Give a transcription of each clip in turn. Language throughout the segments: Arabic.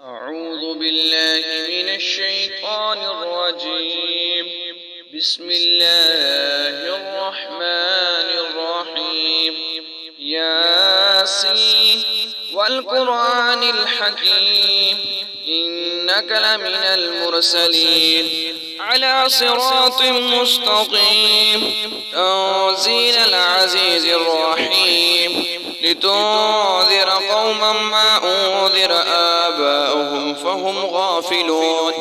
أعوذ بالله من الشيطان الرجيم. بسم الله الرحمن الرحيم. ياسين والقرآن الحكيم إنك لمن المرسلين على صراط مستقيم تنزيل العزيز الرحيم لتنذر قوما ما أنذر آباؤهم فهم غافلون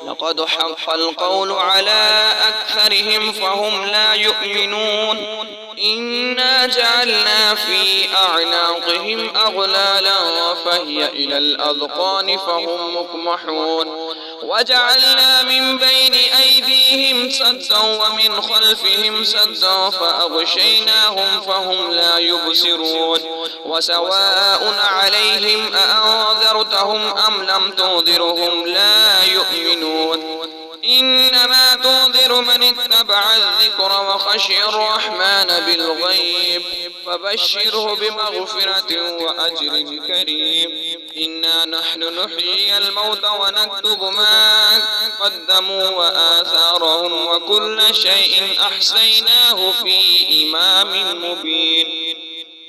لقد حق القول على أكثرهم فهم لا يؤمنون إنا جعلنا في أعناقهم أغلالا فهي إلى الأذقان فهم مقمحون وجعلنا من بين أيديهم سدا ومن خلفهم سدا فأغشيناهم فهم لا يبصرون وسواء عليهم أأنذرتهم أم لم تنذرهم لا يؤمنون إنما تنذر من اتبع الذكر وخشي الرحمن بالغيب فبشره بمغفرة وأجر كريم إنا نحن نحيي الموت ونكتب ما قدموا وآثارهم وكل شيء أحصيناه في إمام مبين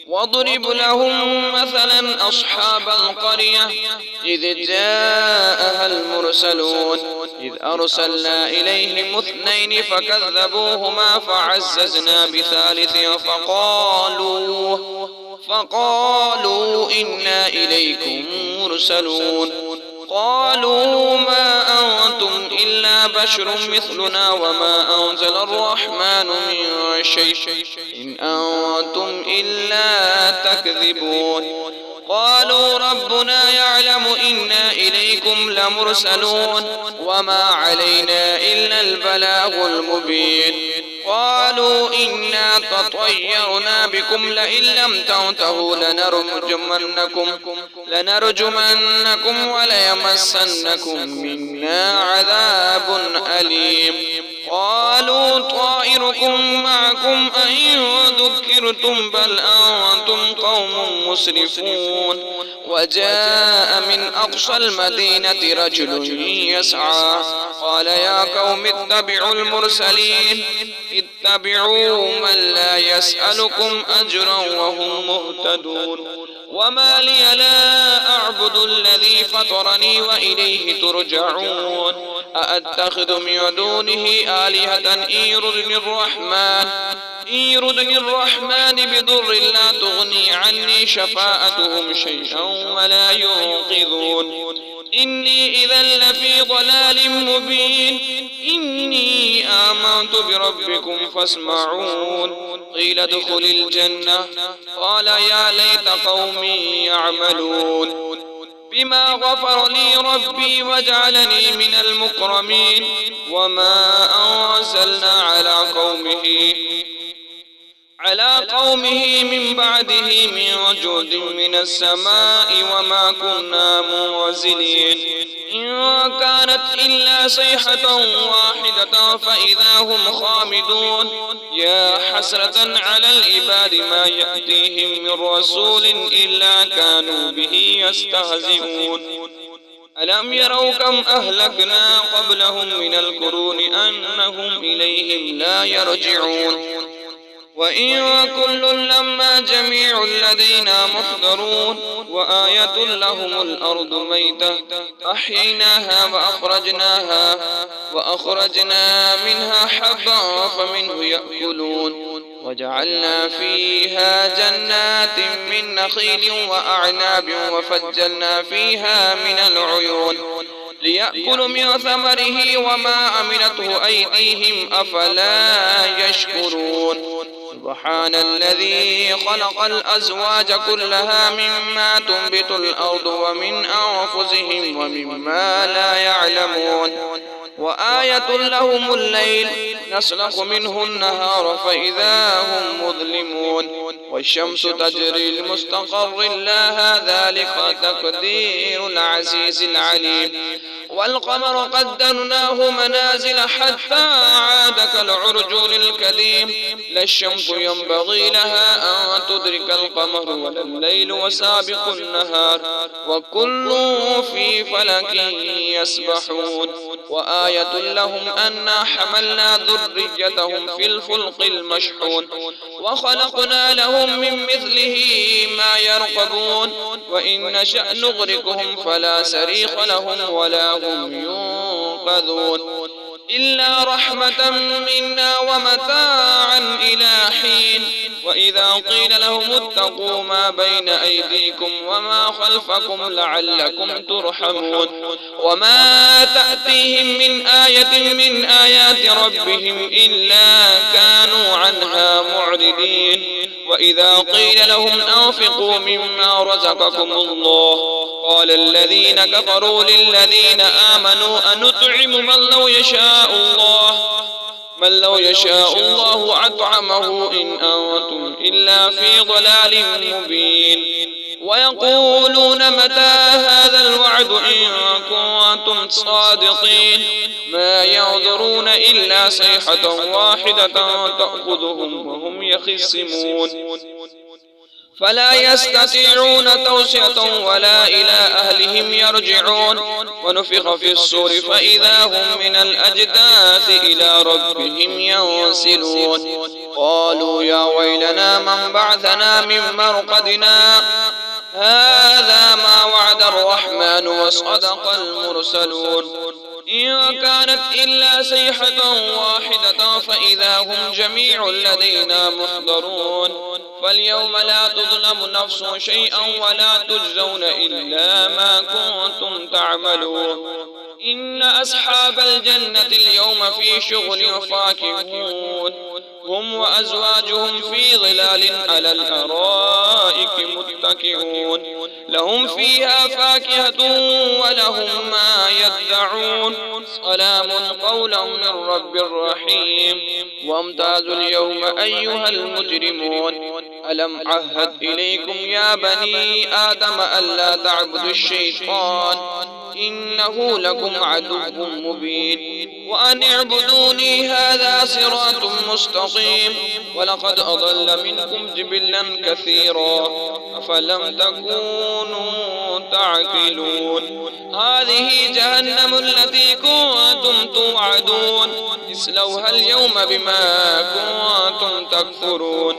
واضرب لهم مثلا أصحاب القرية إذ جاءها المرسلون إذ أرسلنا إليهم اثنين فكذبوهما فعززنا بثالث فقالوا إنا إليكم مرسلون قالوا ما أنتم إلا بشر مثلنا وما أنزل الرحمن من شيء إن أنتم إلا تكذبون قالوا ربنا يعلم إنا إليكم لمرسلون وما علينا إلا البلاغ المبين قالوا إنا تطيرنا بكم لئن لم تنتهوا لنرجمنكم وليمسنكم منا عذاب أليم قالوا طائركم معكم أئن ذكرتم بل أنتم قوم مسرفون وجاء من أقصى المدينة رجل يسعى قال يا قوم اتبعوا المرسلين اتبعوا من لا يسألكم أجرا وهم مهتدون وما لي لا أعبد الذي فطرني وإليه ترجعون أأتخذ من دونه آلهة إن يردني الرحمن بضر لا تغني عني شفاعتهم شيئا ولا ينقذون إني إذا لفي ضلال مبين إني آمنت بربكم فاسمعون قيل ادخل الجنة قال يا ليت قومي يعملون بما غفر لي ربي وجعلني من المكرمين وما أنزلنا على قومه من بعده من جود من السماء وما كنا منزلين إن كانت إلا صيحة واحدة فإذا هم خامدون يا حسرة على العباد ما يأتيهم من رسول إلا كانوا به يستهزئون ألم يروا كم أهلكنا قبلهم من القرون أنهم إليهم لا يرجعون وإن كل لما جميع لدينا محضرون وآية لهم الأرض ميتة أحييناها وأخرجنا منها حبا فمنه يأكلون وجعلنا فيها جنات من نخيل وأعناب وفجلنا فيها من العيون ليأكلوا من ثمره وما عملته أيديهم أفلا يشكرون سبحان الذي خلق الأزواج كلها مما تنبت الأرض ومن أنفسهم ومما لا يعلمون وآية لهم الليل نسلخ منه النهار فإذا هم مظلمون والشمس تجري لمستقر لها ذلك تقدير العزيز العليم والقمر قدرناه منازل حتى عاد كالعرجون القديم لا الشمس ينبغي لها أن تدرك القمر ولا الليل وسابق النهار وكل في فلك يسبحون وآية لهم أنا حملنا ذريتهم في الفلق المشحون وخلقنا لهم من مثله ما يركبون وإن نشأ نغرقهم فلا صريخ لهم ولا هم ينقذون إلا رحمة منا ومتاعا إلى حين وإذا قيل لهم اتقوا ما بين أيديكم وما خلفكم لعلكم ترحمون وما تأتيهم من آية من آيات ربهم إلا كانوا عنها معرضين وإذا قيل لهم أنفقوا مما رزقكم الله قال الذين كفروا للذين آمنوا أنطعم من لو يشاء الله أطعمه إن أنتم إلا في ضلال مبين ويقولون متى هذا الوعد إن كنتم صادقين ما ينظرون إلا صيحة واحدة تأخذهم وهم يخصمون فلا يستطيعون توصية ولا إلى أهلهم يرجعون ونفخ في الصور فإذا هم من الأجداث إلى ربهم ينسلون قالوا يا ويلنا من بعثنا من مرقدنا هذا ما وعد الرحمن وصدق المرسلون إن كانت إلا صيحة واحدة فإذا هم جميع لدينا محضرون فاليوم لا تظلم نفس شيئا ولا تجزون إلا ما كنتم تعملون إن أصحاب الجنة اليوم في شغل فاكهون هم وأزواجهم في ظلال على الأرائك متكئون لهم فيها فاكهة ولهم ما يدعون سلام قولا من رب رحيم وامتازوا اليوم أيها المجرمون ألم عهد إليكم يا بني آدم ألا تعبدوا الشيطان إنه لكم عدو مبين وأن اعبدوني هذا صراط مستقيم ولقد أضل منكم جبلا كثيرا أفلم تكونوا تعقلون هذه جهنم التي كنتم توعدون اصلوها اليوم بما كنتم تكفرون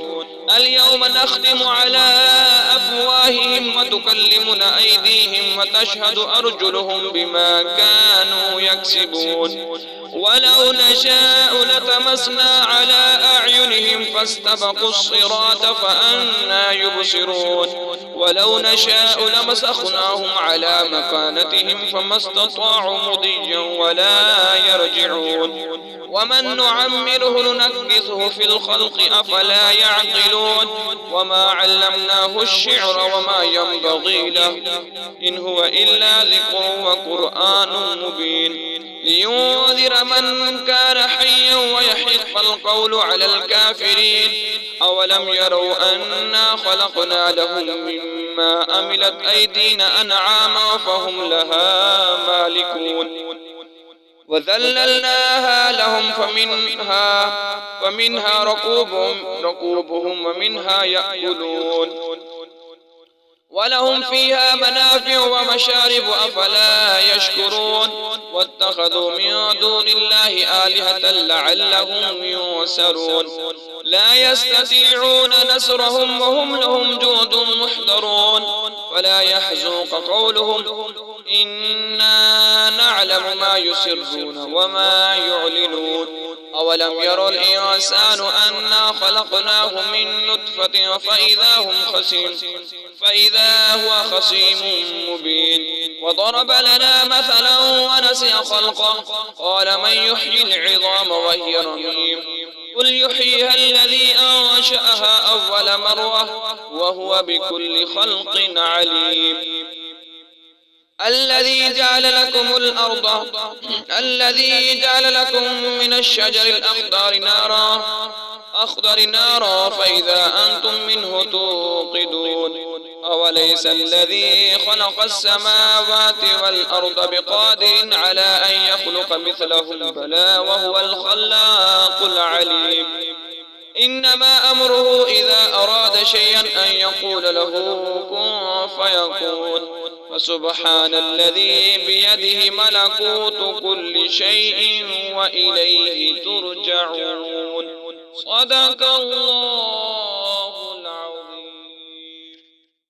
اليوم نختم على أفواههم وتكلمنا أيديهم وتشهد أرجلهم بما كانوا يكسبون ولو نشاء لتمسنا على أعينهم فاستبقوا الصراط فأنى يبصرون ولو نشاء لمسخناهم على مكانتهم فما استطاعوا مضيا ولا يرجعون ومن نعمره ننكثه في الخلق أفلا يعقلون وما علمناه الشعر وما ينبغي له إن هو إلا ذكر وقرآن مبين لينذر من كان حيا ويحق القول على الكافرين أولم يروا أنا خلقنا لهم مما أملت أيدينا أنعاما فهم لها مالكون وذللناها لهم فمنها ركوبهم ومنها يأكلون ولهم فيها منافع ومشارب أفلا يشكرون واتخذوا من دون الله آلهة لعلهم ينصرون لا يستطيعون نصرهم وهم لهم جند محضرون ولا يحزنك قولهم إنا نعلم ما يسرون وما يعلنون أولم يرى الإنسان أنا خلقناه من نطفة فإذا هو خصيم مبين وضرب لنا مثلا ونسي خلقه قال من يحيي العظام وهي رميم قل يحييها الذي أنشأها أول مرة وهو بكل خلق عليم الذي جعل لكم من الشجر الأخضر نارا أخضر نارا فإذا أنتم منه توقدون أوليس الذي خلق السماوات والأرض بقادر على أن يخلق مثلهم بلى وهو الخلاق العليم إنما أمره إذا أراد شيئا أن يقول له كن فيكون فسبحان الذي بيده ملكوت كل شيء وإليه ترجعون صدق الله